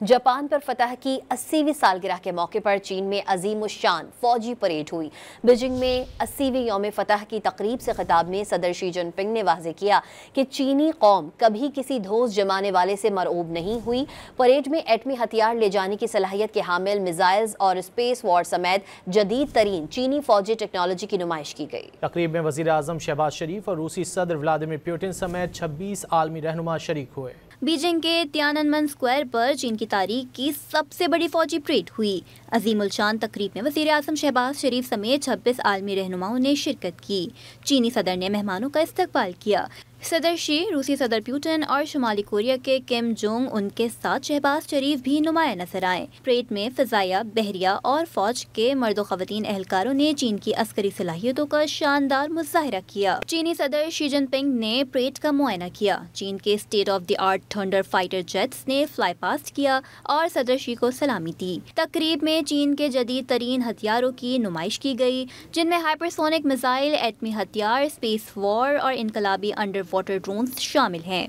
Japan पर फतह की 80वीं सालगिरह के मौके पर चीन में अजीम उश्शान फौजी परेड हुई। बीजिंग में 80वीं यौम फतह की तकरीब से खिताब में सदर शी जिनपिंग ने वाज़ेह किया कि चीनी कौम कभी किसी धोस जमाने वाले से मरऊब नहीं हुई। परेड में एटमी हथियार ले जाने की सलाहियत के हामिल मिसाइल्स और स्पेस वॉर समेत जदीद तरीन चीनी फौजी टेक्नोलॉजी की नुमाइश की गई। तकरीब में वज़ीर आज़म शहबाज शरीफ और रूसी सदर व्लादिमीर पुतिन समेत 26 आलमी रहनुमा शरीक हुए। बीजिंग के तियाननमेन स्क्वायर पर चीन की तारीख की सबसे बड़ी फौजी परेड हुई। अजीम उल-शान तकरीब में वज़ीर आज़म शहबाज शरीफ समेत 26 आलमी रहनुमाओं ने शिरकत की। चीनी सदर ने मेहमानों का इस्तकबाल किया। सदर शी, रूसी सदर पुतिन और शुमाली कोरिया के किम जोंग उनके साथ शहबाज शरीफ भी नुमाया नजर आए। परेड में फ़िज़ाया, बहरिया और फौज के मर्द ख़वातीन एहलकारों ने चीन की अस्करी सलाहियतों का शानदार मुज़ाहिरा किया। चीनी सदर शी जिनपिंग ने परेड का मुआयना किया। चीन के state of the art thunder fighter jets ने फ्लाई पास्ट किया और सदर शी को सलामी दी। तकरीब में चीन के जदीद तरीन हथियारों की नुमाइश की गई, जिनमें हाइपरसोनिक मिसाइल, एटमी हथियार, स्पेस वॉर और इनकलाबी अंडर वाटर ड्रोन्स शामिल हैं।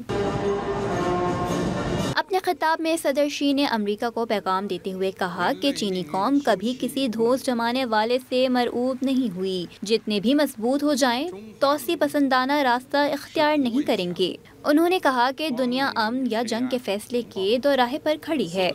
अपने खिताब में सदर शी ने अमेरिका को पैगाम देते हुए कहा कि चीनी कौम कभी किसी धोस जमाने वाले से मरऊब नहीं हुई। जितने भी मजबूत हो जाएं, तौसी पसंदाना रास्ता इख्तियार नहीं करेंगे। उन्होंने कहा कि दुनिया अमन या जंग के फैसले के दोराहे पर खड़ी है।